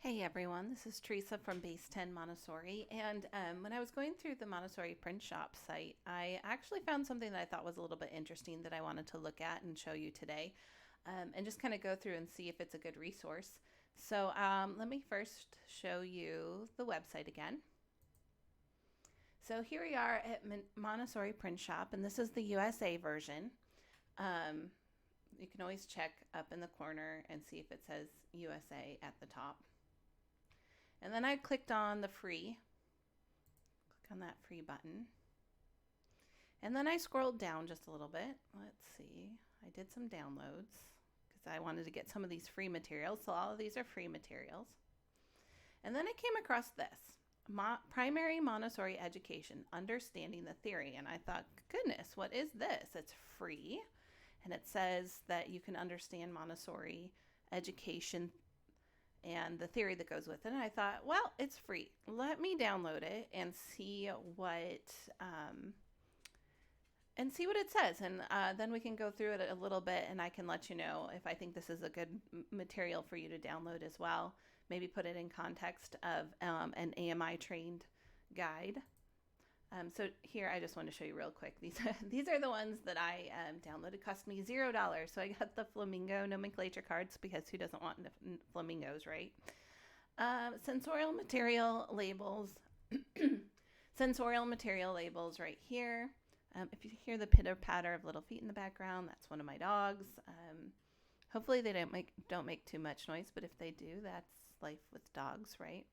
Hey everyone, this is Teresa from Base 10 Montessori. And when I was going through the Montessori Printshop site, I actually found something that I thought was a little bit interesting that I wanted to look at and show you today, and just kind of go through and see if it's a good resource. So let me first show you the website again. So here we are at Montessori Printshop, and this is the USA version. You can always check up in the corner and see if it says USA at the top. And then I clicked on the free, click on that free button. And then I scrolled down just a little bit. Let's see, I did some downloads because I wanted to get some of these free materials. So all of these are free materials. And then I came across this, Primary Montessori Education, Understanding the Theory. And I thought, goodness, what is this? It's free. And it says that you can understand Montessori education and the theory that goes with it. And I thought, well, it's free. Let me download it and see what it says. And then we can go through it a little bit, and I can let you know if I think this is a good material for you to download as well. Maybe put it in context of an AMI trained guide. So here, I just want to show you real quick. These are the ones that I downloaded. Cost me $0. So I got the flamingo nomenclature cards because who doesn't want flamingos, right? Sensorial material labels. Sensorial material labels right here. If you hear the pitter patter of little feet in the background, that's one of my dogs. Hopefully they don't make too much noise, but if they do, that's life with dogs, right?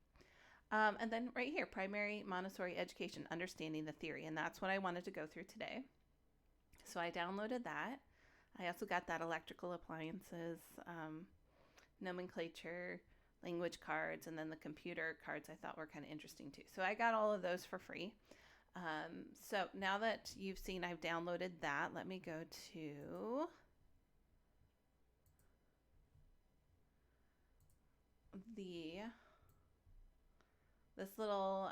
And then right here, Primary Montessori Education, Understanding the Theory. And that's what I wanted to go through today. So I downloaded that. I also got that electrical appliances, nomenclature, language cards, and then the computer cards I thought were kind of interesting too. So I got all of those for free. So now that you've seen I've downloaded that, let me go to this little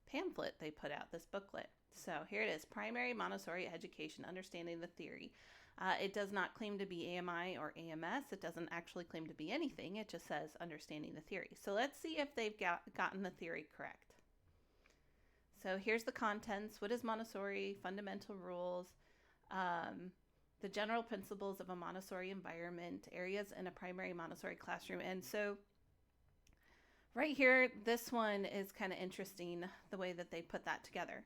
pamphlet they put out, this booklet. So here it is, Primary Montessori Education, Understanding the Theory. It does not claim to be AMI or AMS. It doesn't actually claim to be anything. It just says Understanding the Theory. So let's see if they've gotten the theory correct. So here's the contents. What is Montessori? Fundamental rules. The general principles of a Montessori environment. Areas in a primary Montessori classroom. And so right here, this one is kind of interesting, the way that they put that together.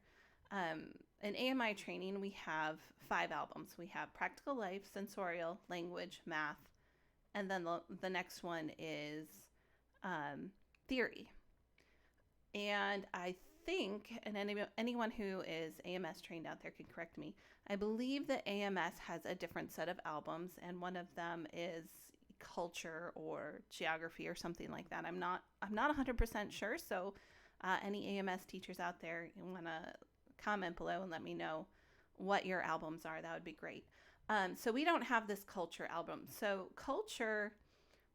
In AMI training, we have 5 albums. We have Practical Life, Sensorial, Language, Math, and then the next one is Theory. And I think, and anyone who is AMS trained out there can correct me, I believe that AMS has a different set of albums, and one of them is culture or geography or something like that. I'm not 100% sure. So any AMS teachers out there, you want to comment below and let me know what your albums are. That would be great. So we don't have this culture album. So culture,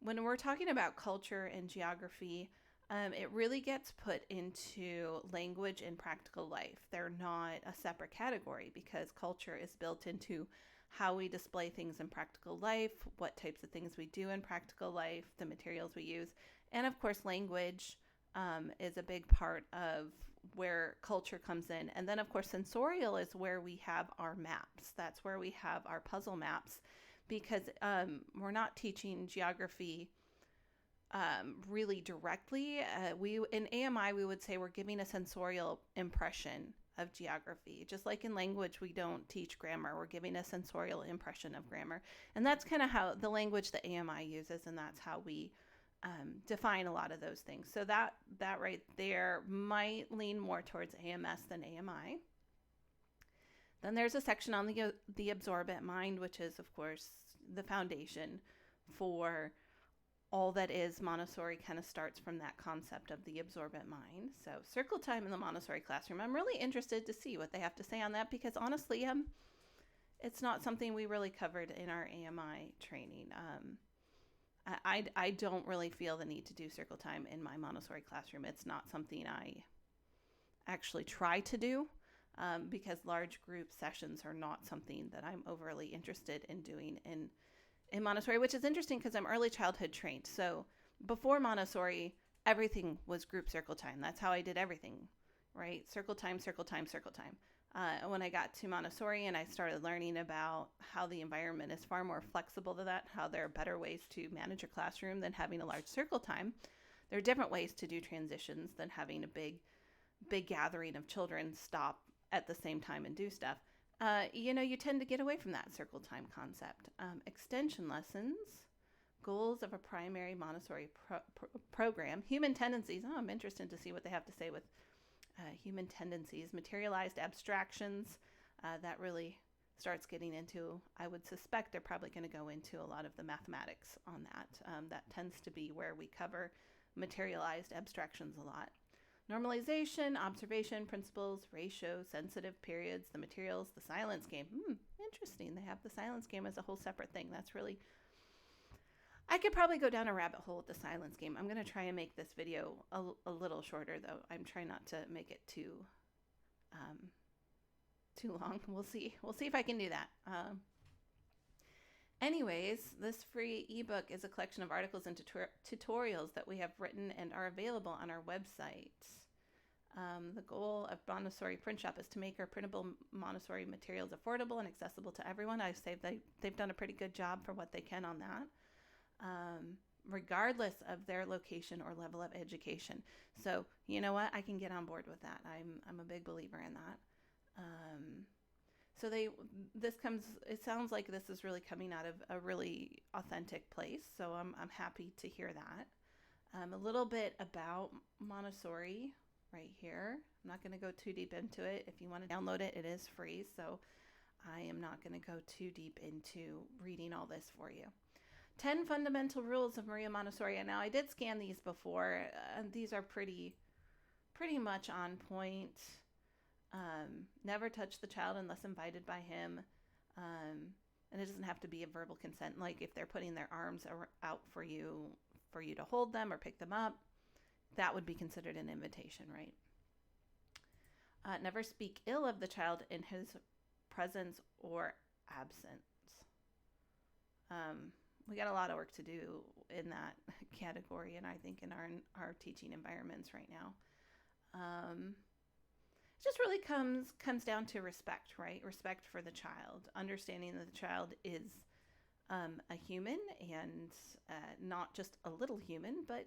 when we're talking about culture and geography, it really gets put into language and practical life. They're not a separate category because culture is built into how we display things in practical life, what types of things we do in practical life, the materials we use. And of course, language is a big part of where culture comes in. And then of course, sensorial is where we have our maps. That's where we have our puzzle maps because we're not teaching geography really directly. In AMI, we would say we're giving a sensorial impression of geography. Just like in language, we don't teach grammar. We're giving a sensorial impression of grammar. And that's kind of how the language that AMI uses, and that's how we define a lot of those things. So that right there might lean more towards AMS than AMI. Then there's a section on the Absorbent Mind, which is, of course, the foundation for all that is Montessori. Kind of starts from that concept of the absorbent mind. So circle time in the Montessori classroom. I'm really interested to see what they have to say on that because honestly, it's not something we really covered in our AMI training. I don't really feel the need to do circle time in my Montessori classroom. It's not something I actually try to do because large group sessions are not something that I'm overly interested in doing in Montessori, which is interesting because I'm early childhood trained. So before Montessori, everything was group circle time. That's how I did everything, right? Circle time, circle time, circle time. When I got to Montessori and I started learning about how the environment is far more flexible than that, how there are better ways to manage your classroom than having a large circle time. There are different ways to do transitions than having a big gathering of children stop at the same time and do stuff. You tend to get away from that circle time concept. Extension lessons, goals of a primary Montessori program, human tendencies. Oh, I'm interested to see what they have to say with human tendencies, materialized abstractions. That really starts getting into, I would suspect they're probably going to go into a lot of the mathematics on that. That tends to be where we cover materialized abstractions a lot. Normalization, observation, principles, ratio, sensitive periods, the materials, the silence game. Interesting. They have the silence game as a whole separate thing. That's really, I could probably go down a rabbit hole with the silence game. I'm going to try and make this video a little shorter, though. I'm trying not to make it too long. We'll see. We'll see if I can do that. Anyways, this free ebook is a collection of articles and tutorials that we have written and are available on our website. The goal of Montessori Printshop is to make our printable Montessori materials affordable and accessible to everyone. I've said they've done a pretty good job for what they can on that, regardless of their location or level of education. So you know what? I can get on board with that. I'm a big believer in that. So it sounds like this is really coming out of a really authentic place. So I'm happy to hear that. A little bit about Montessori right here. I'm not going to go too deep into it. If you want to download it, it is free. So I am not going to go too deep into reading all this for you. 10 fundamental rules of Maria Montessori. And now I did scan these before. These are pretty much on point. Never touch the child unless invited by him. And it doesn't have to be a verbal consent. Like if they're putting their arms out for you to hold them or pick them up, that would be considered an invitation, right? Never speak ill of the child in his presence or absence. We got a lot of work to do in that category, and I think in our teaching environments right now. Just really comes down to respect, right? Respect for the child, understanding that the child is a human and not just a little human, but,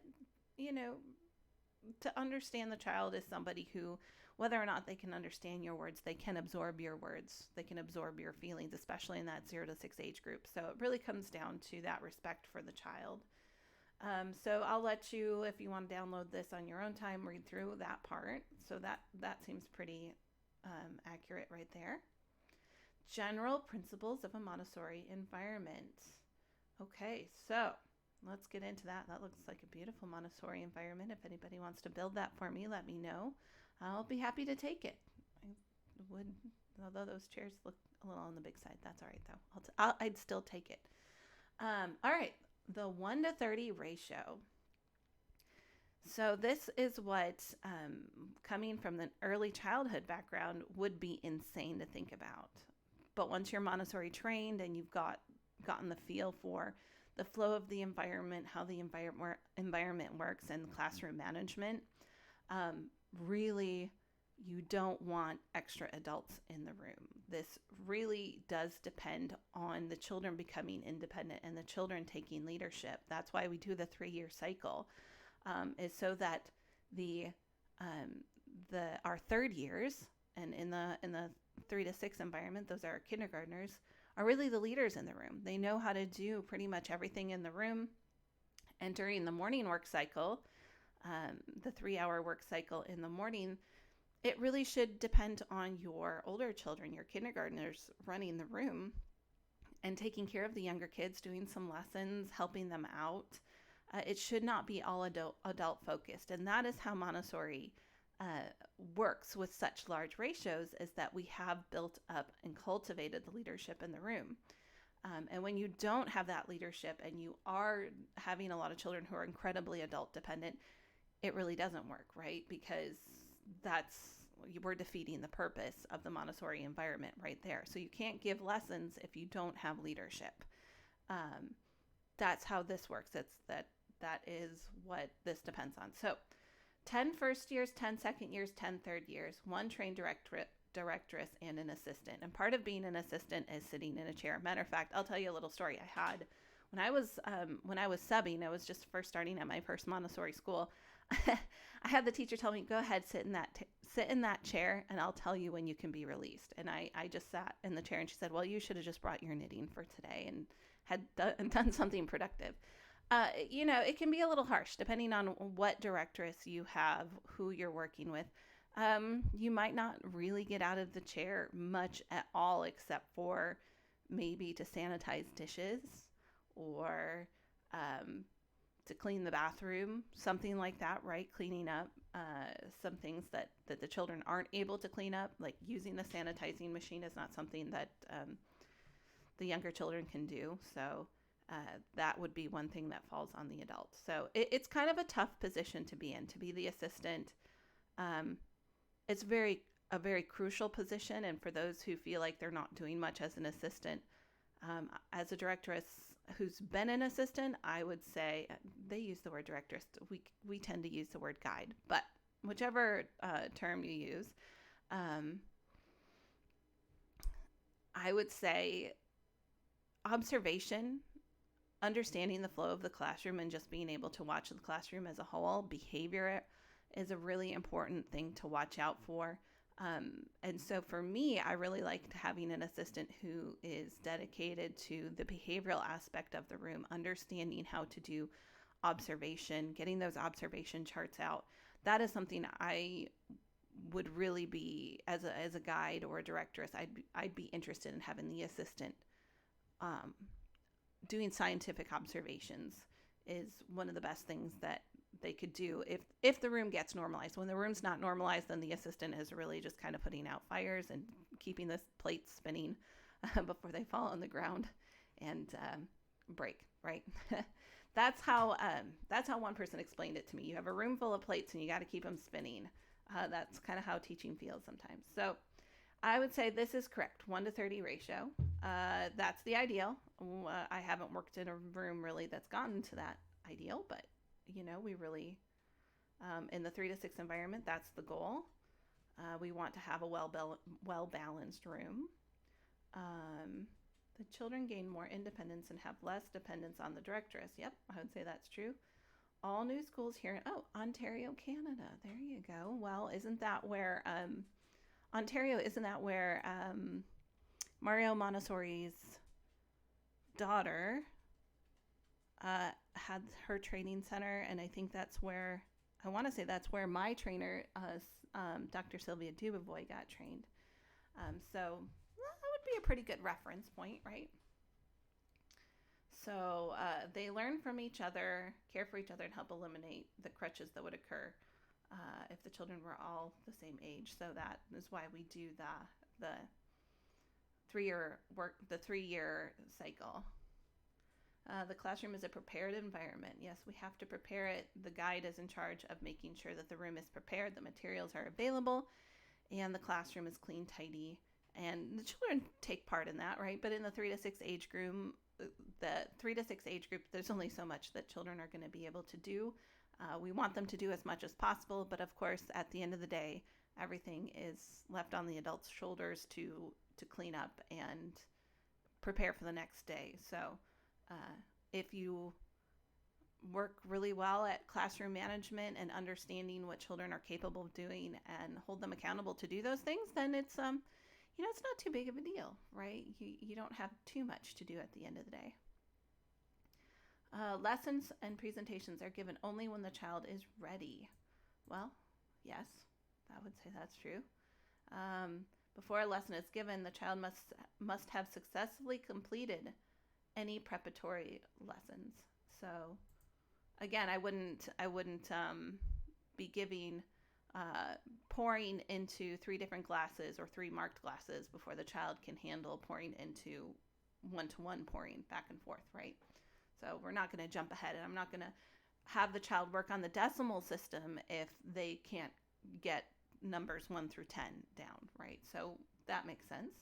to understand the child as somebody who, whether or not they can understand your words, they can absorb your words, they can absorb your feelings, especially in that 0 to 6 age group. So it really comes down to that respect for the child. So I'll let you, if you want to download this on your own time, read through that part. So that seems pretty accurate right there. General principles of a Montessori environment. Okay, so let's get into that. That looks like a beautiful Montessori environment. If anybody wants to build that for me, let me know. I'll be happy to take it. I would, although those chairs look a little on the big side. That's all right, though. I'd still take it. All right. The 1 to 30 ratio. So this is what, coming from the early childhood background, would be insane to think about. But once you're Montessori trained and you've gotten the feel for the flow of the environment, how the environment works, and classroom management, really, you don't want extra adults in the room. This really does depend on the children becoming independent and the children taking leadership. That's why we do the 3-year cycle, is so that our third years, and in the 3 to 6 environment, those are our kindergartners, are really the leaders in the room. They know how to do pretty much everything in the room. And during the morning work cycle, the 3-hour work cycle in the morning, it really should depend on your older children, your kindergartners, running the room and taking care of the younger kids, doing some lessons, helping them out. It should not be all adult focused. And that is how Montessori works with such large ratios, is that we have built up and cultivated the leadership in the room. And when you don't have that leadership and you are having a lot of children who are incredibly adult dependent, it really doesn't work, right? Because we're defeating the purpose of the Montessori environment right there. So you can't give lessons if you don't have leadership. That's how this works. It's that that is what this depends on. So 10 first years, 10 second years, 10 third years, one trained directress, and an assistant. And part of being an assistant is sitting in a chair. Matter of fact, I'll tell you a little story I had when I was subbing. I was just first starting at my first Montessori school. I had the teacher tell me, "Go ahead, sit in that chair, and I'll tell you when you can be released." And I just sat in the chair, and she said, "Well, you should have just brought your knitting for today and had done something productive." It can be a little harsh depending on what directress you have, who you're working with. You might not really get out of the chair much at all, except for maybe to sanitize dishes or to clean the bathroom, something like that, right? Cleaning up some things that the children aren't able to clean up, like using the sanitizing machine is not something that the younger children can do. So that would be one thing that falls on the adults. So it's kind of a tough position to be in, to be the assistant. It's a very crucial position. And for those who feel like they're not doing much as an assistant, as a directress who's been an assistant, I would say they use the word directress. We tend to use the word guide, but whichever term you use, I would say observation, understanding the flow of the classroom, and just being able to watch the classroom as a whole. Behavior is a really important thing to watch out for. And so for me, I really liked having an assistant who is dedicated to the behavioral aspect of the room, understanding how to do observation, getting those observation charts out. That is something I would really be, as a guide or a directress, I'd be interested in having the assistant doing scientific observations is one of the best things that they could do if the room gets normalized. When the room's not normalized, then the assistant is really just kind of putting out fires and keeping the plates spinning before they fall on the ground and break, right? That's how one person explained it to me. You have a room full of plates and you got to keep them spinning. That's kind of how teaching feels sometimes. So I would say this is correct, 1:30 ratio. That's the ideal. I haven't worked in a room really that's gotten to that ideal, but we really, in the 3 to 6 environment, that's the goal. We want to have a well-balanced room. The children gain more independence and have less dependence on the directress. Yep, I would say that's true. All new schools here in Ontario, Canada. There you go. Well, isn't that where Ontario? Isn't that where Mario Montessori's daughter had her training center? And I think that's where my trainer, Dr. Sylvia Dubovoy, got trained. So that would be a pretty good reference point, right? So they learn from each other, care for each other, and help eliminate the crutches that would occur if the children were all the same age. So that is why we do the 3-year cycle. The classroom is a prepared environment. Yes, we have to prepare it. The guide is in charge of making sure that the room is prepared, the materials are available, and the classroom is clean, tidy. And the children take part in that, right? But in the 3 to 6 age group, there's only so much that children are going to be able to do. We want them to do as much as possible, but of course, at the end of the day, everything is left on the adults' shoulders to clean up and prepare for the next day. So if you work really well at classroom management and understanding what children are capable of doing and hold them accountable to do those things, then it's it's not too big of a deal, right? You don't have too much to do at the end of the day. Lessons and presentations are given only when the child is ready. Well, yes, I would say that's true. Before a lesson is given, the child must have successfully completed any preparatory lessons. So, again, I wouldn't be giving pouring into 3 different glasses or 3 marked glasses before the child can handle pouring into one-to-one pouring back and forth, right? So we're not going to jump ahead, and I'm not going to have the child work on the decimal system if they can't get numbers 1 through 10 down, right? So that makes sense.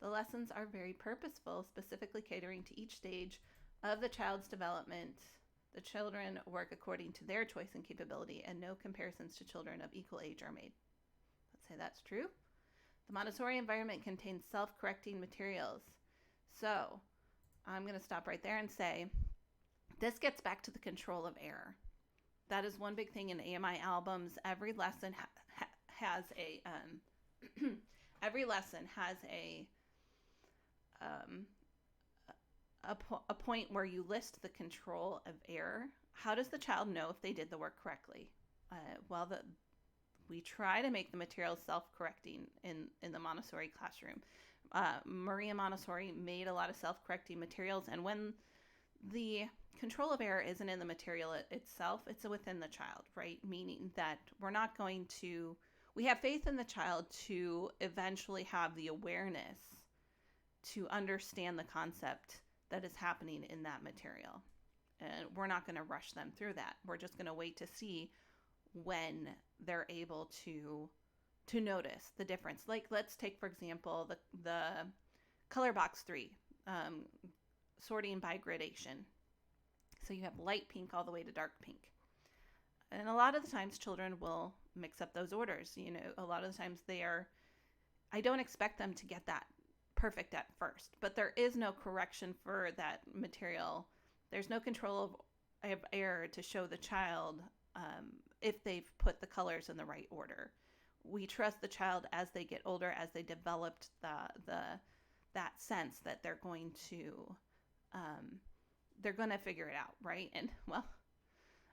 The lessons are very purposeful, specifically catering to each stage of the child's development The children work according to their choice and capability, and no comparisons to children of equal age are made. Let's say that's true. The Montessori environment contains self-correcting materials. So I'm going to stop right there and say this gets back to the control of error. That is one big thing in AMI albums. Every lesson has a every lesson has a point where you list the control of error. How does the child know if they did the work correctly? We try to make the materials self-correcting in the Montessori classroom. Maria Montessori made a lot of self-correcting materials, and when the control of error isn't in the material itself, it's within the child, right? Meaning that we have faith in the child to eventually have the awareness to understand the concept that is happening in that material. And we're not going to rush them through that. We're just going to wait to see when they're able to notice the difference. Like, let's take, for example, the color box 3, sorting by gradation. So you have light pink all the way to dark pink. And a lot of the times children will mix up those orders. A lot of the times I don't expect them to get that perfect at first, but there is no correction for that material. There's no control of error to show the child if they've put the colors in the right order. We trust the child as they get older, as they developed that sense that they're going to figure it out, right? And well,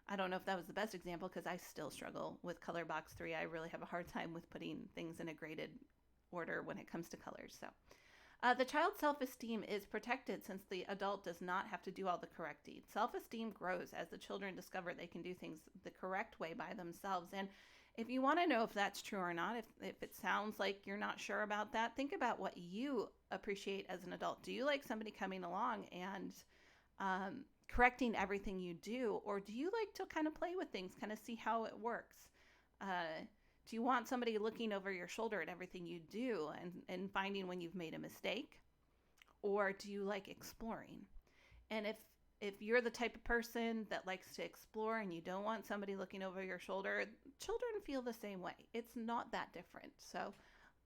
I don't know if that was the best example because I still struggle with color box 3. I really have a hard time with putting things in a graded order when it comes to colors. So the child's self-esteem is protected since the adult does not have to do all the correcting. Self-esteem grows as the children discover they can do things the correct way by themselves. And if you want to know if that's true or not, if it sounds like you're not sure about that, think about what you appreciate as an adult. Do you like somebody coming along and correcting everything you do, or do you like to kind of play with things, kind of see how it works? Do you want somebody looking over your shoulder at everything you do and finding when you've made a mistake? Or do you like exploring? And if you're the type of person that likes to explore and you don't want somebody looking over your shoulder, children feel the same way. It's not that different. So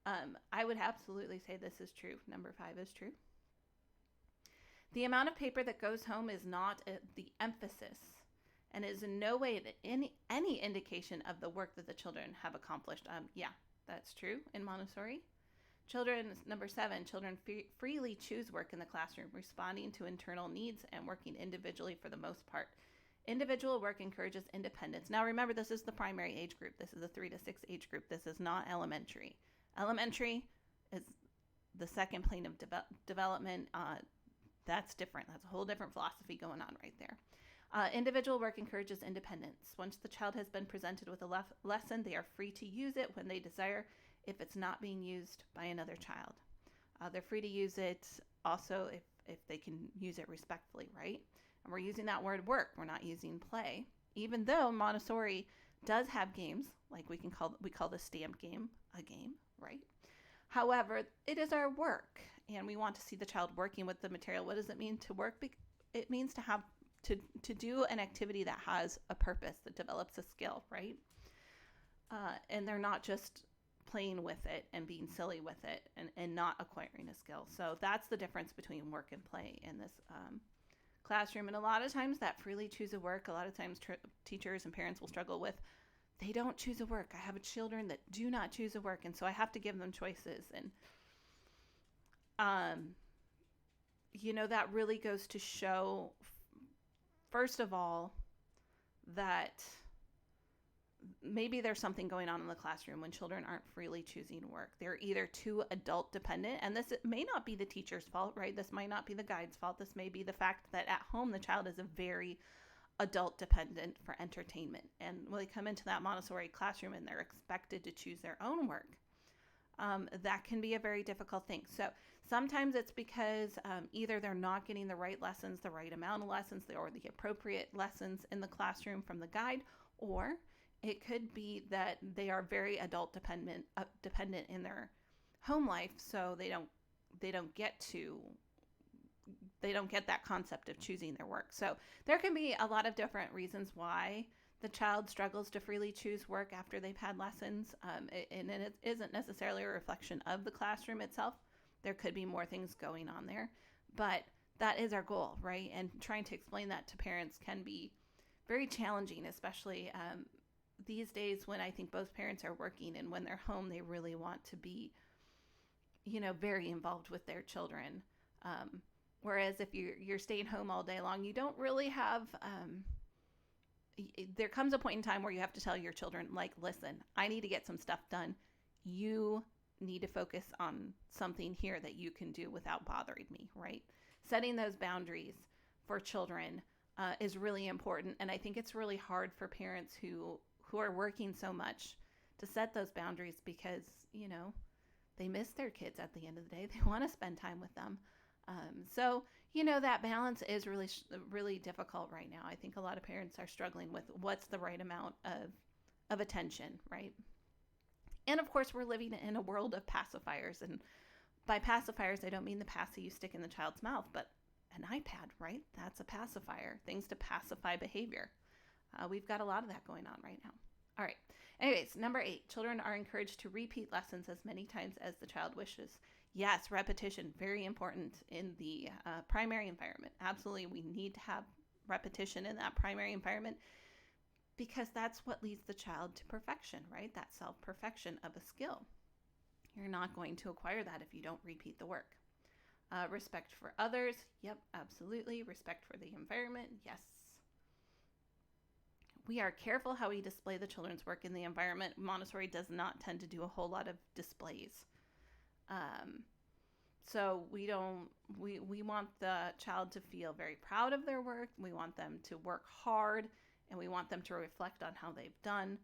I would absolutely say this is true. Number 5 is true. The amount of paper that goes home is not the emphasis and is in no way any indication of the work that the children have accomplished. Yeah, that's true in Montessori. Number 7, children freely choose work in the classroom, responding to internal needs and working individually for the most part. Individual work encourages independence. Now remember, this is the primary age group. This is the 3 to 6 age group. This is not elementary. Elementary is the second plane of development. That's different. That's a whole different philosophy going on right there. Individual work encourages independence. Once the child has been presented with a lesson, they are free to use it when they desire if it's not being used by another child. They're free to use it also if they can use it respectfully, right? And we're using that word work. We're not using play. Even though Montessori does have games, like we call the stamp game a game, right? However, it is our work, and we want to see the child working with the material. What does it mean to work? It means to have to do an activity that has a purpose, that develops a skill, right? And they're not just playing with it and being silly with it and not acquiring a skill. So that's the difference between work and play in this classroom. And a lot of times that freely choose a work, a lot of times teachers and parents will struggle with, they don't choose a work. I have children that do not choose a work, and so I have to give them choices. And that really goes to show, first of all, that maybe there's something going on in the classroom when children aren't freely choosing work. They're either too adult dependent, and this may not be the teacher's fault, right? This might not be the guide's fault. This may be the fact that at home the child is a very adult dependent for entertainment. And when they come into that Montessori classroom and they're expected to choose their own work, that can be a very difficult thing. So sometimes it's because either they're not getting the right lessons, the right amount of lessons, or the appropriate lessons in the classroom from the guide, or it could be that they are very adult dependent in their home life, so they don't get to they don't get that concept of choosing their work. So there can be a lot of different reasons why the child struggles to freely choose work after they've had lessons, and it isn't necessarily a reflection of the classroom itself. There could be more things going on there, but that is our goal, right? And trying to explain that to parents can be very challenging, especially these days when I think both parents are working, and when they're home, they really want to be, very involved with their children. Whereas if you're staying home all day long, you don't really have, there comes a point in time where you have to tell your children, like, listen, I need to get some stuff done. You need to focus on something here that you can do without bothering me, right? Setting those boundaries for children is really important. And I think it's really hard for parents who are working so much to set those boundaries because, they miss their kids at the end of the day. They want to spend time with them. So that balance is really, really difficult right now. I think a lot of parents are struggling with what's the right amount of attention, right? And of course, we're living in a world of pacifiers. And by pacifiers, I don't mean the passy you stick in the child's mouth, but an iPad, right? That's a pacifier, things to pacify behavior. We've got a lot of that going on right now. All right. Anyways, number 8, children are encouraged to repeat lessons as many times as the child wishes. Yes, repetition, very important in the primary environment. Absolutely, we need to have repetition in that primary environment because that's what leads the child to perfection, right? That self-perfection of a skill. You're not going to acquire that if you don't repeat the work. Respect for others, yep, absolutely. Respect for the environment, yes. We are careful how we display the children's work in the environment. Montessori does not tend to do a whole lot of displays. So we want the child to feel very proud of their work. We want them to work hard, and we want them to reflect on how they've done.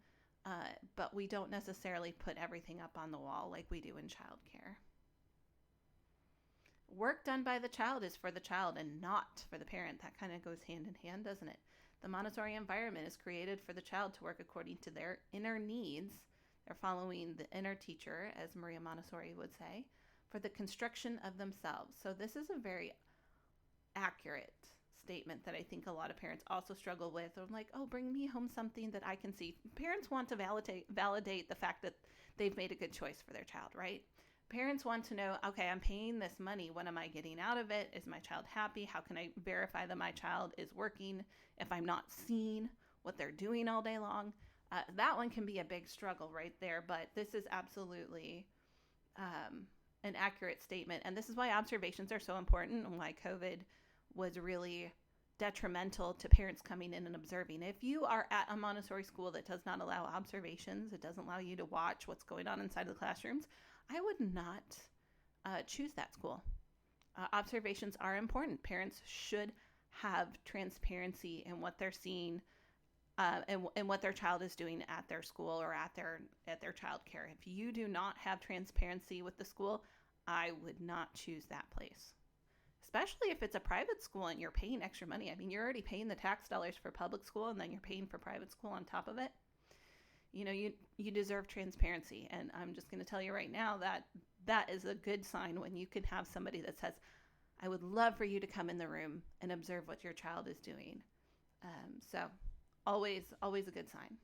But we don't necessarily put everything up on the wall like we do in childcare. Work done by the child is for the child and not for the parent. That kind of goes hand in hand, doesn't it? The Montessori environment is created for the child to work according to their inner needs. They're following the inner teacher, as Maria Montessori would say, for the construction of themselves. So this is a very accurate statement that I think a lot of parents also struggle with. I'm like, oh, bring me home something that I can see. Parents want to validate the fact that they've made a good choice for their child, right? Parents want to know, okay, I'm paying this money. What am I getting out of it? Is my child happy? How can I verify that my child is working if I'm not seeing what they're doing all day long? That one can be a big struggle right there, but this is absolutely an accurate statement. And this is why observations are so important and why COVID was really detrimental to parents coming in and observing. If you are at a Montessori school that does not allow observations, it doesn't allow you to watch what's going on inside of the classrooms, I would not choose that school. Observations are important. Parents should have transparency in what they're seeing and what their child is doing at their school or at their child care. If you do not have transparency with the school, I would not choose that place. Especially if it's a private school and you're paying extra money. I mean, you're already paying the tax dollars for public school and then you're paying for private school on top of it. You deserve transparency. And I'm just going to tell you right now that is a good sign when you can have somebody that says, I would love for you to come in the room and observe what your child is doing. So always a good sign.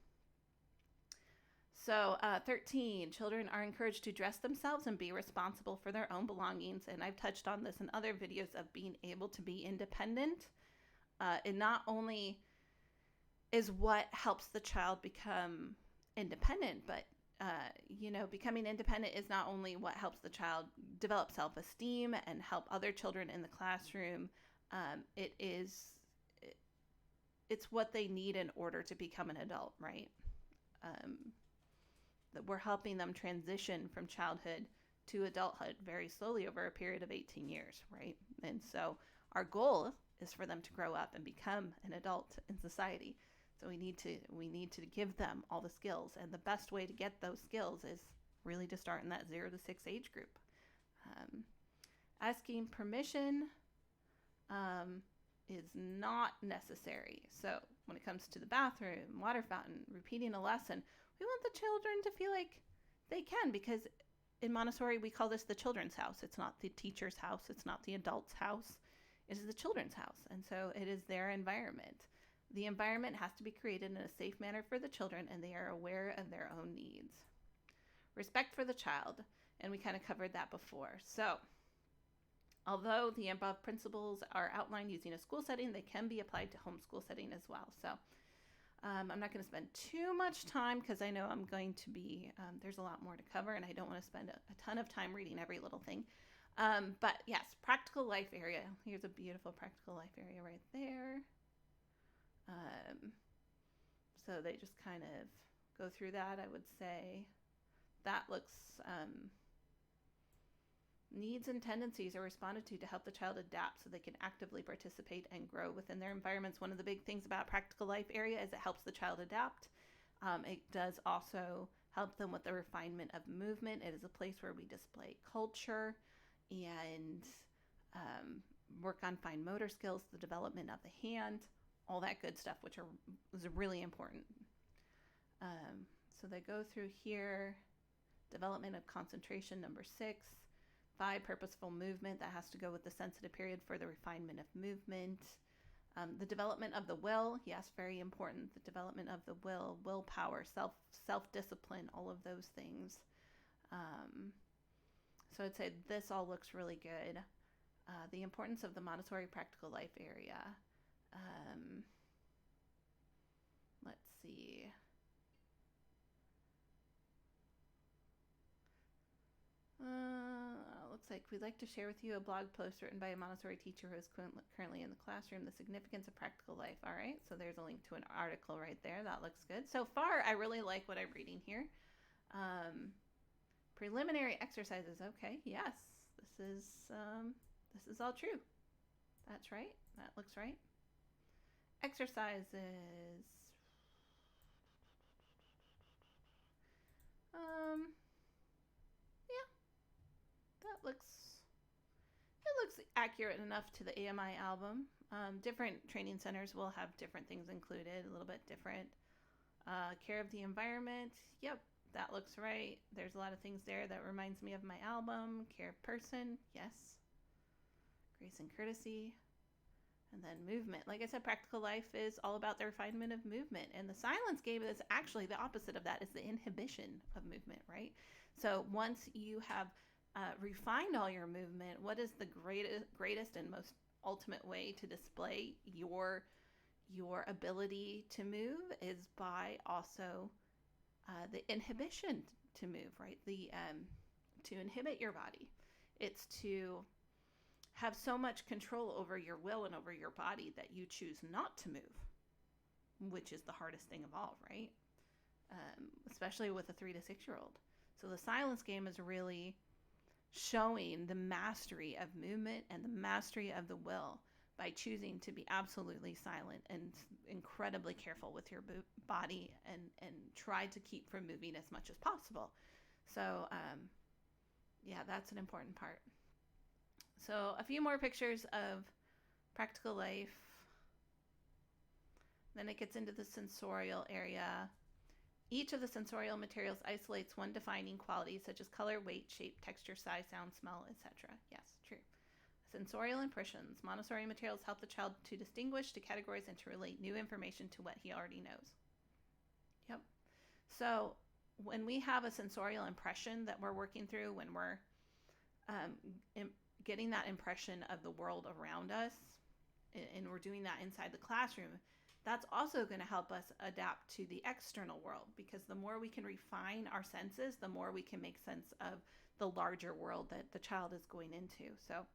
So 13, children are encouraged to dress themselves and be responsible for their own belongings. And I've touched on this in other videos of being able to be independent. It not only is what helps the child become independent, but becoming independent is not only what helps the child develop self-esteem and help other children in the classroom. It's what they need in order to become an adult, right? That we're helping them transition from childhood to adulthood very slowly over a period of 18 years, right? And so our goal is for them to grow up and become an adult in society. So we need to give them all the skills, and the best way to get those skills is really to start in that 0 to 6 age group. Asking permission is not necessary. So when it comes to the bathroom, water fountain, repeating a lesson, we want the children to feel like they can, because in Montessori we call this the children's house. It's not the teacher's house. It's not the adult's house. It is the children's house, and so it is their environment. The environment has to be created in a safe manner for the children, and they are aware of their own needs. Respect for the child, and we kind of covered that before. So, although the above principles are outlined using a school setting, they can be applied to homeschool setting as well. So, I'm not going to spend too much time because I know I'm going to be, there's a lot more to cover, and I don't want to spend a ton of time reading every little thing. But yes, practical life area. Here's a beautiful practical life area right there. So they just kind of go through that, I would say. That looks, needs and tendencies are responded to help the child adapt so they can actively participate and grow within their environments. One of the big things about practical life area is it helps the child adapt. It does also help them with the refinement of movement. It is a place where we display culture and work on fine motor skills, the development of the hand, all that good stuff, which is really important. So they go through here, development of concentration, number 6. 5, purposeful movement. That has to go with the sensitive period for the refinement of movement. The development of the will, yes, very important. The development of the will, willpower, self-discipline, all of those things. So I'd say this all looks really good. The importance of the Montessori practical life area. Let's see. Looks like we'd like to share with you a blog post written by a Montessori teacher who is currently in the classroom, The Significance of Practical Life. All right, so there's a link to an article right there. That looks good. So far, I really like what I'm reading here. Preliminary exercises. Okay, yes, this is all true. That's right. That looks right. Exercises. Yeah, that looks accurate enough to the AMI album. Different training centers will have different things included, a little bit different. Care of the environment. Yep, that looks right. There's a lot of things there that reminds me of my album. Care of person. Yes. Grace and courtesy. And then movement. Like I said, practical life is all about the refinement of movement. And the silence game is actually the opposite of that, is the inhibition of movement, right? So once you have refined all your movement, what is the greatest and most ultimate way to display your ability to move is by also the inhibition to move, right? To inhibit your body. It's to have so much control over your will and over your body that you choose not to move, which is the hardest thing of all, right? Especially with a 3 to 6-year-old. So the silence game is really showing the mastery of movement and the mastery of the will by choosing to be absolutely silent and incredibly careful with your body and try to keep from moving as much as possible. So, yeah, that's an important part. So a few more pictures of practical life. Then it gets into the sensorial area. Each of the sensorial materials isolates one defining quality, such as color, weight, shape, texture, size, sound, smell, etc. Yes, true. Sensorial impressions. Montessori materials help the child to distinguish, to categorize, and to relate new information to what he already knows. Yep. So when we have a sensorial impression that we're working through, when we're getting that impression of the world around us, and we're doing that inside the classroom, that's also going to help us adapt to the external world, because the more we can refine our senses, the more we can make sense of the larger world that the child is going into. So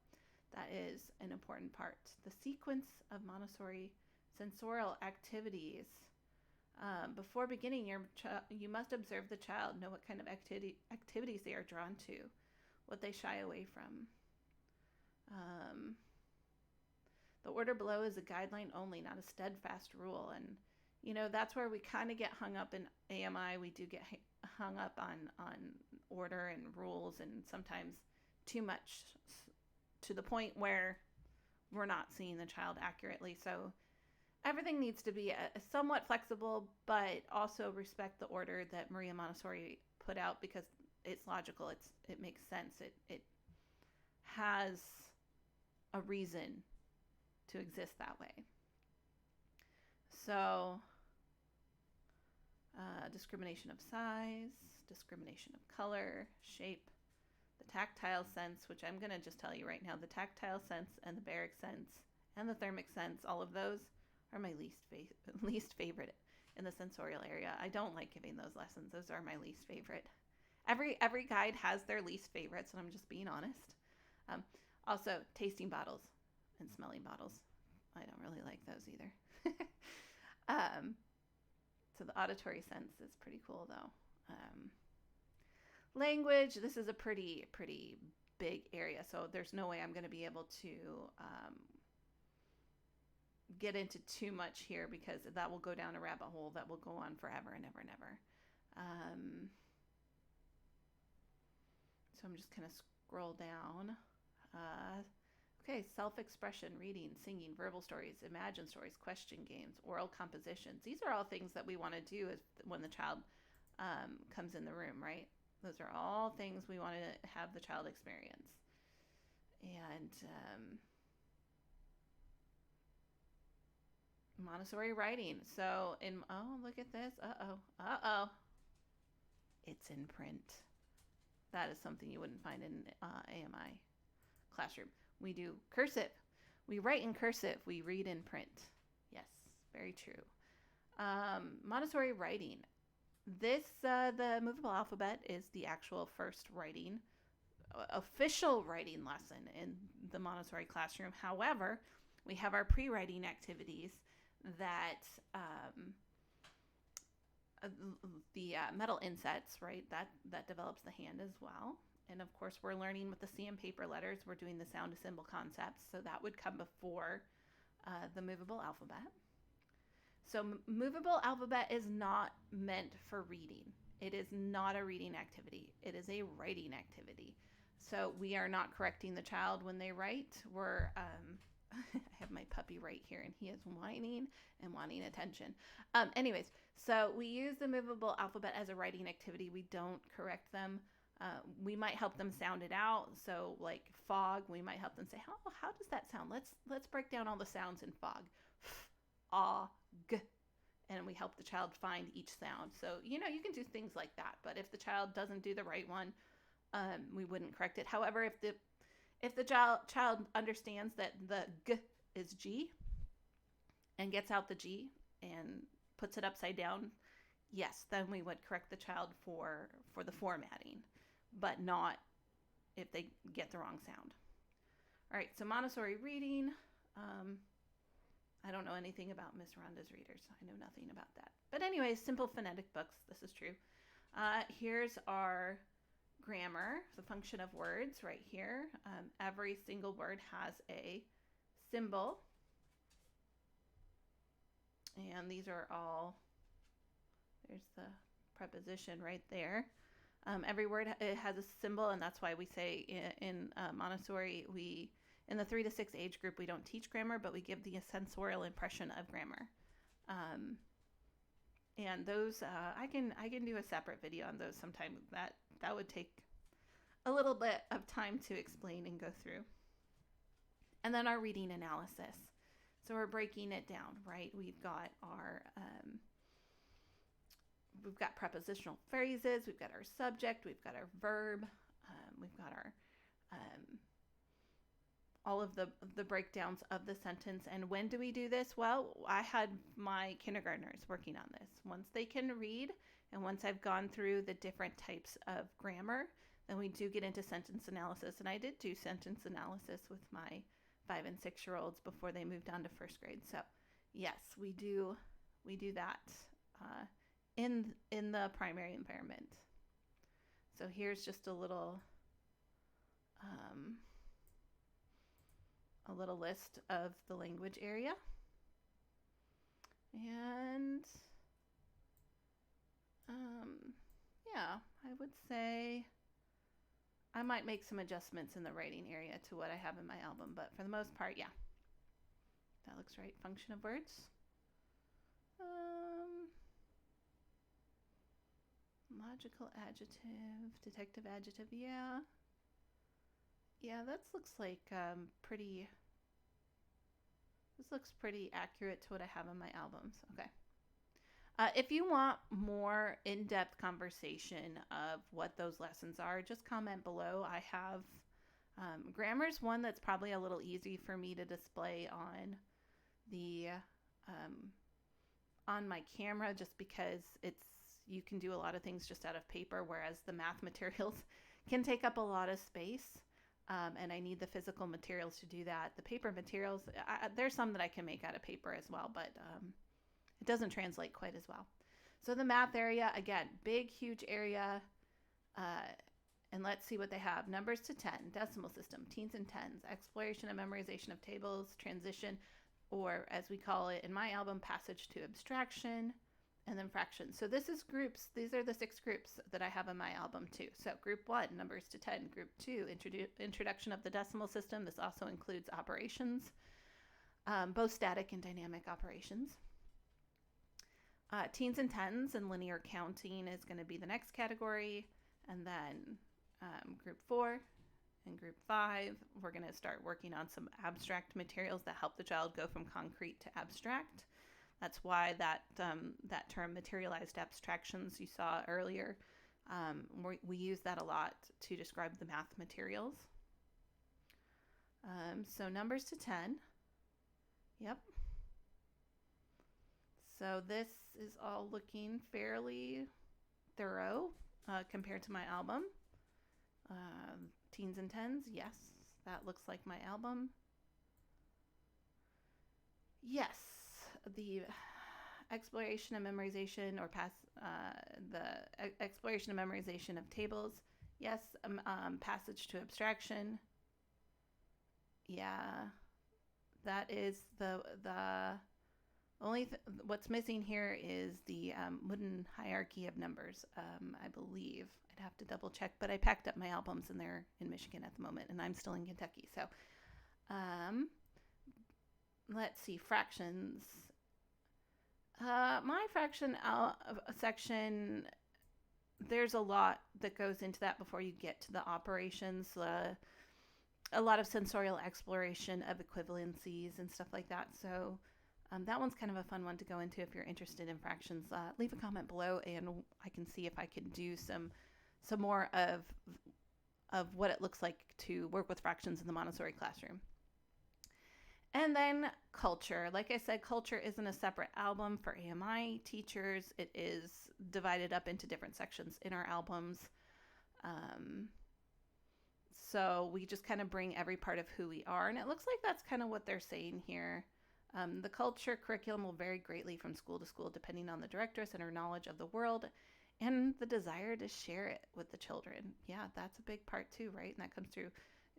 that is an important part. The sequence of Montessori sensorial activities. Before beginning, you must observe the child, know what kind of activities they are drawn to, what they shy away from. The order below is a guideline only, not a steadfast rule. And, you know, that's where we kind of get hung up in AMI. We do get hung up on order and rules, and sometimes too much, to the point where we're not seeing the child accurately. So everything needs to be somewhat flexible, but also respect the order that Maria Montessori put out, because it's logical. It makes sense. It has a reason to exist that way. So discrimination of size, discrimination of color, shape, the tactile sense, which I'm going to just tell you right now, the tactile sense and the baric sense and the thermic sense, all of those are my least favorite in the sensorial area. I don't like giving those lessons. Those are my least favorite. Every guide has their least favorites, and I'm just being honest. Also, tasting bottles and smelling bottles. I don't really like those either. So the auditory sense is pretty cool, though. Language, this is a pretty big area, so there's no way I'm going to be able to get into too much here, because that will go down a rabbit hole that will go on forever and ever and ever. So I'm just going to scroll down. Okay, self-expression, reading, singing, verbal stories, imagine stories, question games, oral compositions. These are all things that we want to do when the child comes in the room, right? Those are all things we want to have the child experience. And Montessori writing. So oh, look at this. Uh-oh. It's in print. That is something you wouldn't find in AMI classroom. We do cursive. We write in cursive. We read in print. Yes, very true. Montessori writing. This, the movable alphabet is the actual first official writing lesson in the Montessori classroom. However, we have our pre-writing activities that the metal insets, right? That develops the hand as well. And of course, we're learning with the sandpaper letters. We're doing the sound to symbol concepts. So that would come before the movable alphabet. So movable alphabet is not meant for reading. It is not a reading activity. It is a writing activity. So we are not correcting the child when they write. We're I have my puppy right here, and he is whining and wanting attention. Anyways, so we use the movable alphabet as a writing activity. We don't correct them. We might help them sound it out. So like fog, we might help them say, how does that sound? Let's break down all the sounds in fog. F, ah, g. And we help the child find each sound. So, you can do things like that. But if the child doesn't do the right one, we wouldn't correct it. However, if the child understands that the g is G and gets out the G and puts it upside down, yes, then we would correct the child for the formatting, but not if they get the wrong sound. All right, so Montessori reading. I don't know anything about Miss Rhonda's readers. I know nothing about that. But anyways, simple phonetic books. This is true. Here's our grammar, the function of words right here. Every single word has a symbol. And these are all, there's the preposition right there. Every word it has a symbol, and that's why we say in Montessori, in the 3 to 6 age group, we don't teach grammar, but we give the sensorial impression of grammar. And those, I can do a separate video on those sometime. That would take a little bit of time to explain and go through. And then our reading analysis. So we're breaking it down, right? We've got prepositional phrases, we've got our subject, we've got our verb, we've got our all of the breakdowns of the sentence. And when do we do this? Well, I had my kindergartners working on this. Once they can read, and once I've gone through the different types of grammar, then we do get into sentence analysis. And I did do sentence analysis with my 5 and 6-year-olds before they moved on to first grade. So yes, we do that in the primary environment. So here's just a little list of the language area. And yeah, I would say I might make some adjustments in the writing area to what I have in my album, but for the most part, yeah. That looks right. Function of words. Logical adjective, detective adjective, yeah. Yeah, that looks like pretty This looks pretty accurate to what I have in my albums. Okay. If you want more in-depth conversation of what those lessons are, just comment below. I have grammar's one that's probably a little easy for me to display on the on my camera, just because you can do a lot of things just out of paper, whereas the math materials can take up a lot of space. And I need the physical materials to do that. The paper materials, there's some that I can make out of paper as well, but it doesn't translate quite as well. So the math area, again, big, huge area. And let's see what they have. Numbers to 10, decimal system, teens and tens, exploration and memorization of tables, transition, or as we call it in my album, passage to abstraction, and then fractions. So this is groups. These are the 6 groups that I have in my album too. So group 1, numbers to 10. Group 2, introduction of the decimal system. This also includes operations, both static and dynamic operations. Teens and tens and linear counting is going to be the next category. And then group 4 and group 5, we're going to start working on some abstract materials that help the child go from concrete to abstract. That's why that term materialized abstractions you saw earlier, we use that a lot to describe the math materials. So numbers to 10. Yep. So this is all looking fairly thorough compared to my album. Teens and tens, yes, that looks like my album. Yes, the exploration and memorization the exploration and memorization of tables. Yes, passage to abstraction. Yeah, that is the only what's missing here is the wooden hierarchy of numbers. I believe I'd have to double check, but I packed up my albums and they're in Michigan at the moment, and I'm still in Kentucky. So, let's see, fractions. My fraction section, there's a lot that goes into that before you get to the operations. A lot of sensorial exploration of equivalencies and stuff like that. So that one's kind of a fun one to go into if you're interested in fractions. Leave a comment below and I can see if I can do some more of what it looks like to work with fractions in the Montessori classroom. And then culture. Like I said, culture isn't a separate album for AMI teachers. It is divided up into different sections in our albums. So we just kind of bring every part of who we are. And it looks like that's kind of what they're saying here. The culture curriculum will vary greatly from school to school, depending on the directress and her knowledge of the world and the desire to share it with the children. Yeah, that's a big part too, right? And that comes through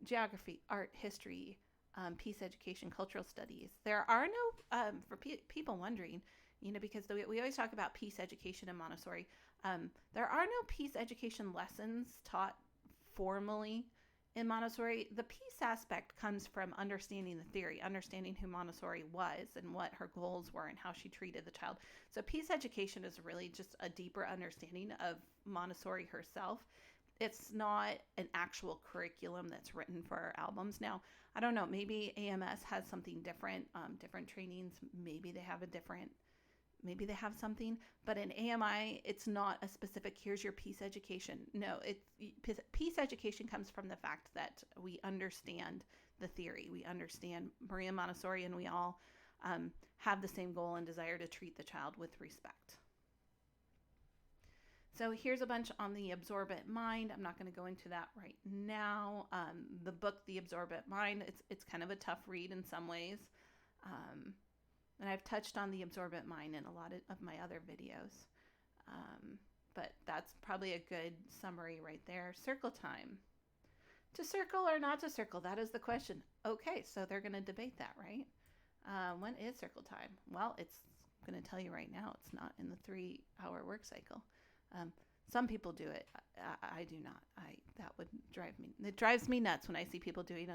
geography, art, history, peace education, cultural studies. There are no, for people wondering, because we always talk about peace education in Montessori. There are no peace education lessons taught formally in Montessori. The peace aspect comes from understanding the theory, understanding who Montessori was and what her goals were and how she treated the child. So peace education is really just a deeper understanding of Montessori herself. It's not an actual curriculum that's written for our albums. Now, I don't know, maybe AMS has something different, different trainings. Maybe they have something, but in AMI, it's not a specific, here's your peace education. No, peace education comes from the fact that we understand the theory. We understand Maria Montessori, and we all have the same goal and desire to treat the child with respect. So here's a bunch on the Absorbent Mind. I'm not going to go into that right now. The book, The Absorbent Mind, it's kind of a tough read in some ways. And I've touched on the Absorbent Mind in a lot of my other videos. But that's probably a good summary right there. Circle time. To circle or not to circle? That is the question. Okay, so they're going to debate that, right? When is circle time? Well, it's going to tell you right now. It's not in the 3-hour work cycle. Some people do it. I do not. That would drive me. It drives me nuts when I see people doing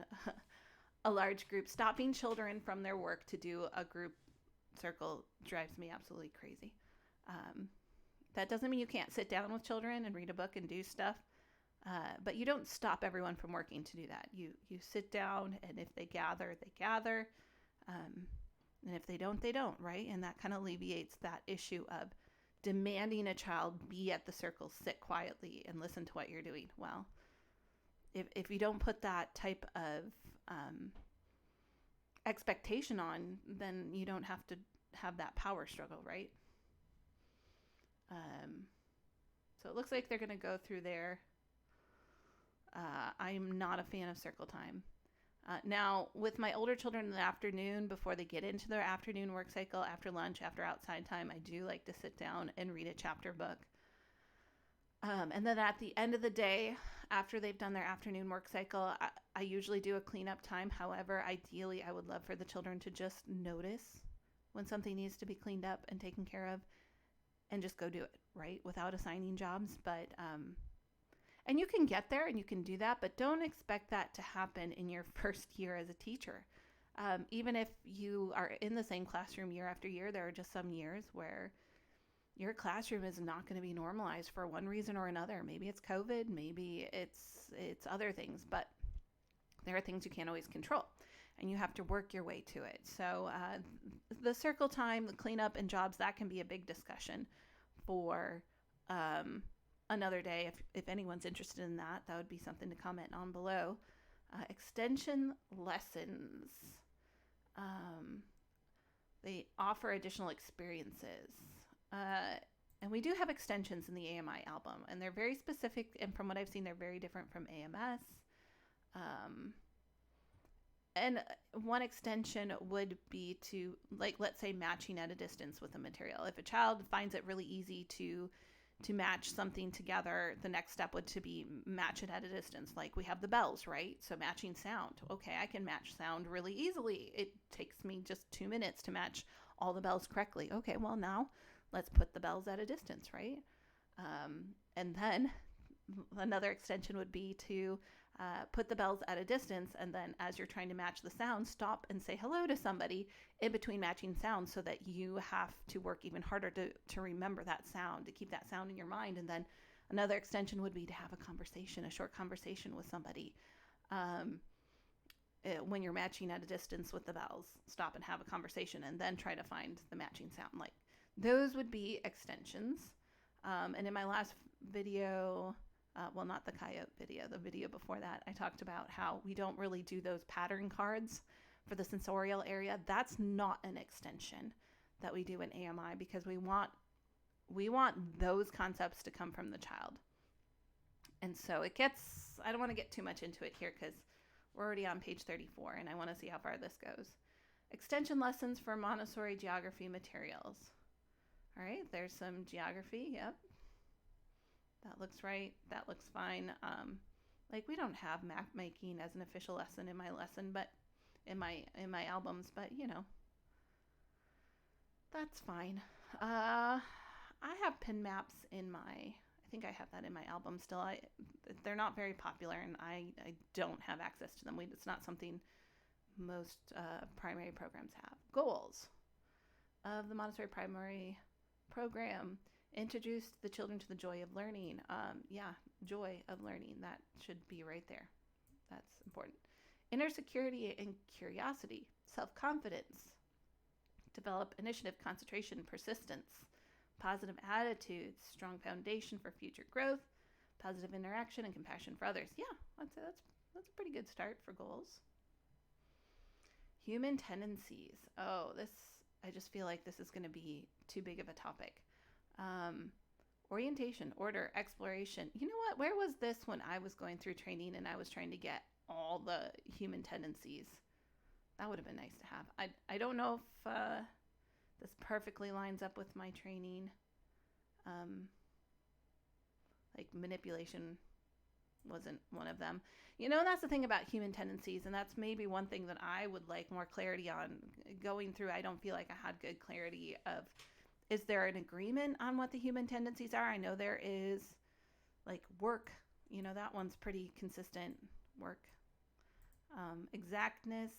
a large group, stopping children from their work to do a group circle. Drives me absolutely crazy. That doesn't mean you can't sit down with children and read a book and do stuff. But you don't stop everyone from working to do that. You sit down, and if they gather, they gather. And if they don't, they don't, right? And that kind of alleviates that issue of demanding a child be at the circle, sit quietly, and listen to what you're doing. Well, if you don't put that type of expectation on, then you don't have to have that power struggle, right? So it looks like they're going to go through there. I'm not a fan of circle time. Now, with my older children in the afternoon, before they get into their afternoon work cycle, after lunch, after outside time, I do like to sit down and read a chapter book. And then at the end of the day, after they've done their afternoon work cycle, I usually do a cleanup time. However, ideally, I would love for the children to just notice when something needs to be cleaned up and taken care of and just go do it, right? Without assigning jobs. But and you can get there and you can do that, but don't expect that to happen in your first year as a teacher. Even if you are in the same classroom year after year, there are just some years where your classroom is not going to be normalized for one reason or another. Maybe it's COVID, maybe it's other things, but there are things you can't always control, and you have to work your way to it. So the circle time, the cleanup, and jobs, that can be a big discussion for another day. If anyone's interested in that, that would be something to comment on below. Extension lessons. They offer additional experiences. And we do have extensions in the AMI album, and they're very specific, and from what I've seen, they're very different from AMS. And one extension would be to, like, let's say matching at a distance with a material. If a child finds it really easy to match something together, the next step would to be match it at a distance. Like we have the bells, right? So matching sound. Okay, I can match sound really easily. It takes me just 2 minutes to match all the bells correctly. Okay, well now let's put the bells at a distance, right? And then another extension would be to put the bells at a distance, and then as you're trying to match the sound, stop and say hello to somebody in between matching sounds, so that you have to work even harder to remember that sound, to keep that sound in your mind. And then another extension would be to have a conversation, a short conversation with somebody. When you're matching at a distance with the bells, stop and have a conversation, and then try to find the matching sound. Like those would be extensions. And in my last video, well, not the coyote video, the video before that, I talked about how we don't really do those pattern cards for the sensorial area. That's not an extension that we do in AMI, because we want those concepts to come from the child. And so it gets, I don't want to get too much into it here because we're already on page 34 and I want to see how far this goes. Extension lessons for Montessori geography materials. All right, there's some geography. Yep. That looks right. That looks fine. Like we don't have map making as an official lesson in my lesson, but in my albums, but you know, that's fine. I have pin maps in my, I think I have that in my album still. They're not very popular, and I don't have access to them. It's not something most primary programs have. Goals of the Montessori primary program: introduce the children to the joy of learning. Joy of learning. That should be right there. That's important. Inner security and curiosity, self-confidence, develop initiative, concentration, persistence, positive attitudes, strong foundation for future growth, positive interaction, and compassion for others. Yeah, I'd say that's a pretty good start for goals. Human tendencies. Oh, I just feel like this is going to be too big of a topic. Orientation, order, exploration. You know what? Where was this when I was going through training and I was trying to get all the human tendencies? That would have been nice to have. I don't know if this perfectly lines up with my training. Like manipulation wasn't one of them. You know, that's the thing about human tendencies, and that's maybe one thing that I would like more clarity on. Going through, I don't feel like I had good clarity of, is there an agreement on what the human tendencies are? I know there is, like work, you know, that one's pretty consistent. Work. Exactness,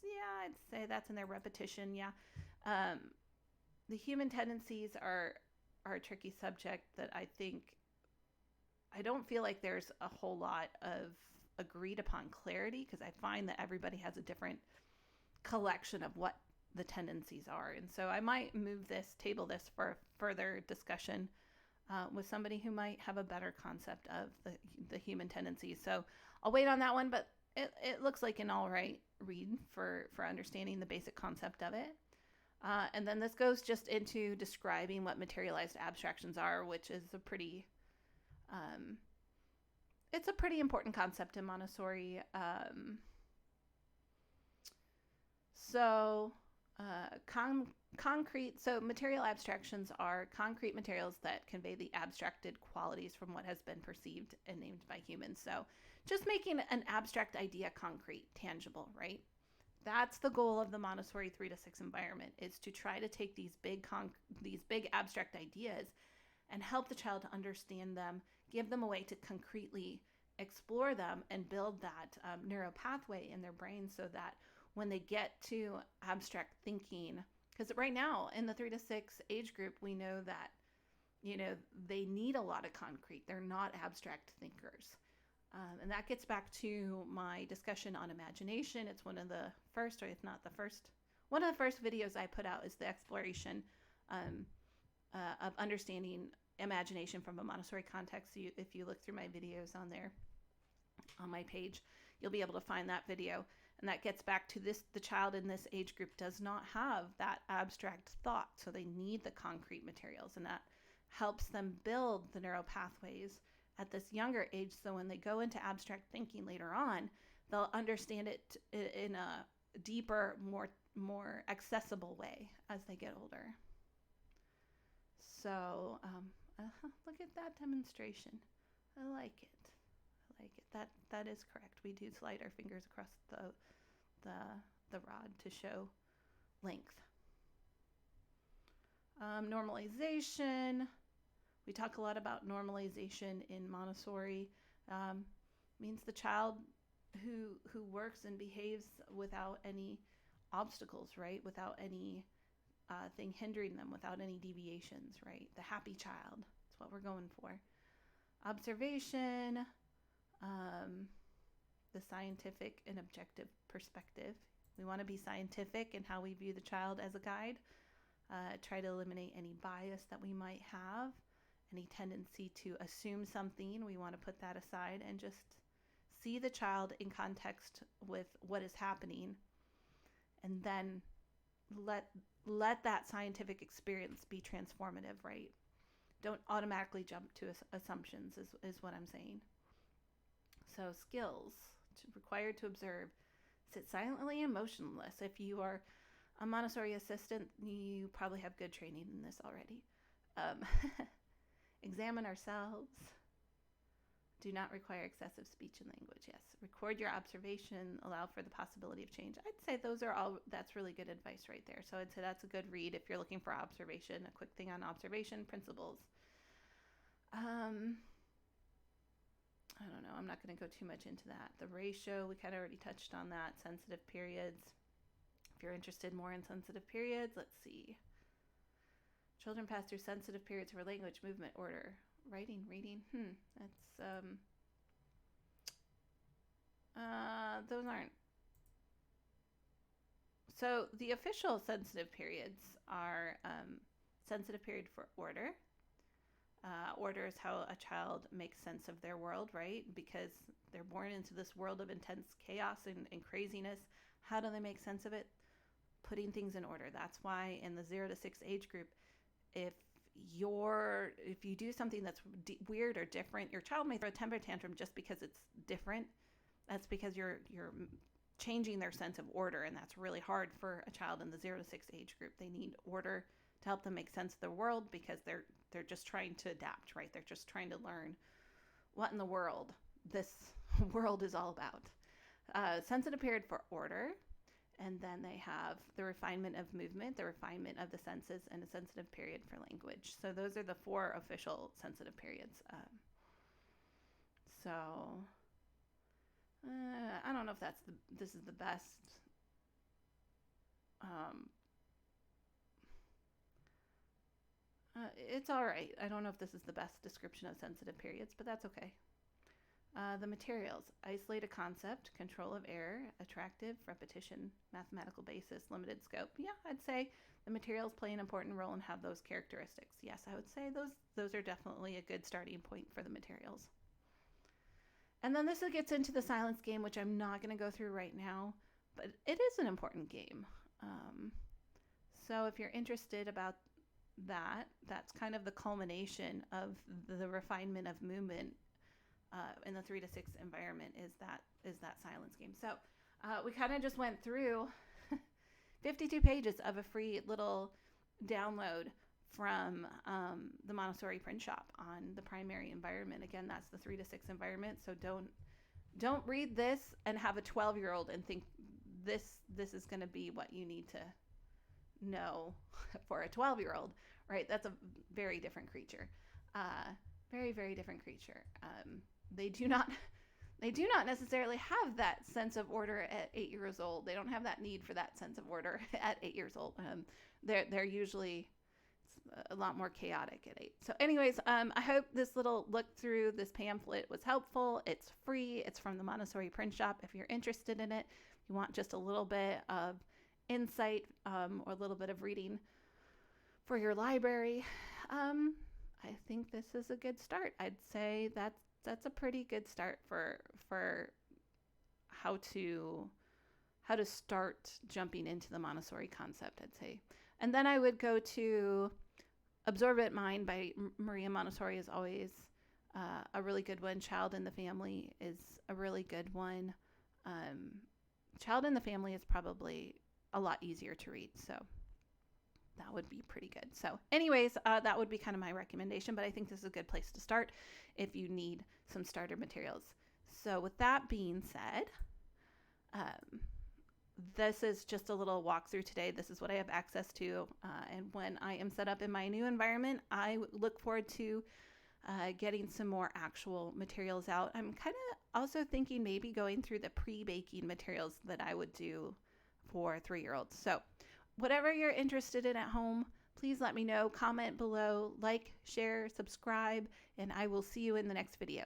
yeah, I'd say that's in their repetition, yeah. The human tendencies are a tricky subject that I don't feel like there's a whole lot of agreed upon clarity, because I find that everybody has a different collection of what the tendencies are. And so I might table this for further discussion with somebody who might have a better concept of the human tendencies. So I'll wait on that one, but it looks like an all right read for understanding the basic concept of it. And then this goes just into describing what materialized abstractions are, which is it's a pretty important concept in Montessori. So material abstractions are concrete materials that convey the abstracted qualities from what has been perceived and named by humans. So just making an abstract idea concrete, tangible, right? That's the goal of the Montessori 3 to 6 environment, is to try to take these big abstract ideas and help the child to understand them, give them a way to concretely explore them and build that neural pathway in their brain, so that when they get to abstract thinking, because right now in the 3 to 6 age group, we know that, they need a lot of concrete. They're not abstract thinkers. And that gets back to my discussion on imagination. It's one of the first, or if not the first, one of the first videos I put out is the exploration of understanding imagination from a Montessori context. So if you look through my videos on there, on my page, you'll be able to find that video. And that gets back to this: the child in this age group does not have that abstract thought, so they need the concrete materials, and that helps them build the neural pathways at this younger age, so when they go into abstract thinking later on, they'll understand it in a deeper, more accessible way as they get older. So look at that demonstration. I like it. That is correct. We do slide our fingers across the rod to show length. Normalization. We talk a lot about normalization in Montessori. Means the child who works and behaves without any obstacles, right? Without any thing hindering them, without any deviations, right? The happy child. That's what we're going for. Observation. The scientific and objective perspective. We want to be scientific in how we view the child as a guide. Try to eliminate any bias that we might have, any tendency to assume something. We want to put that aside and just see the child in context with what is happening, and then let that scientific experience be transformative, right? Don't automatically jump to assumptions is what I'm saying. So skills required to observe: sit silently and motionless. If you are a Montessori assistant, you probably have good training in this already. Examine ourselves. Do not require excessive speech and language. Yes. Record your observation. Allow for the possibility of change. I'd say that's really good advice right there. So I'd say that's a good read if you're looking for observation. A quick thing on observation principles. I don't know. I'm not going to go too much into that. The ratio, we kind of already touched on that. Sensitive periods. If you're interested more in sensitive periods, let's see. Children pass through sensitive periods for language, movement, order, writing, reading. That's those aren't. So the official sensitive periods are sensitive period for order. Order is how a child makes sense of their world, right? Because they're born into this world of intense chaos and craziness. How do they make sense of it? Putting things in order. That's why in the 0 to 6 age group, if you do something that's weird or different, your child may throw a temper tantrum just because it's different. That's because you're changing their sense of order, and that's really hard for a child in the 0 to 6 age group. They need order to help them make sense of their world, because they're just trying to adapt, right? They're just trying to learn what in the world this world is all about. Sensitive period for order, and then they have the refinement of movement, the refinement of the senses, and a sensitive period for language. So those are the 4 official sensitive periods. I don't know if this is the best. It's all right. I don't know if this is the best description of sensitive periods, but that's okay. The materials: isolate a concept, control of error, attractive, repetition, mathematical basis, limited scope. Yeah, I'd say the materials play an important role and have those characteristics. Yes, I would say those are definitely a good starting point for the materials. And then this gets into the silence game, which I'm not going to go through right now, but it is an important game. So if you're interested about that, that's kind of the culmination of the refinement of movement in the 3 to 6 environment is that silence game. So we kind of just went through 52 pages of a free little download from the Montessori Printshop on the primary environment. Again, that's the 3 to 6 environment. So don't read this and have a 12-year-old and think this is going to be what you need to know for a 12-year-old, right? That's a very different creature. Very, very different creature. They do not necessarily have that sense of order at 8 years old. They don't have that need for that sense of order at 8 years old. They're usually a lot more chaotic at 8. So anyways, I hope this little look through this pamphlet was helpful. It's free. It's from the Montessori Printshop. If you're interested in it, you want just a little bit of insight or a little bit of reading for your library, I think this is a good start. I'd say that's a pretty good start for how to start jumping into the Montessori concept, I'd say. And then I would go to Absorbent Mind by Maria Montessori is always a really good one. Child in the Family is a really good one. Child in the Family is probably a lot easier to read, so that would be pretty good. So anyways, that would be kind of my recommendation, but I think this is a good place to start if you need some starter materials. So with that being said, this is just a little walkthrough today. This is what I have access to, and when I am set up in my new environment, I look forward to getting some more actual materials out. I'm kind of also thinking maybe going through the pre-baking materials that I would do for 3-year-olds. So whatever you're interested in at home, please let me know. Comment below, like, share, subscribe, and I will see you in the next video.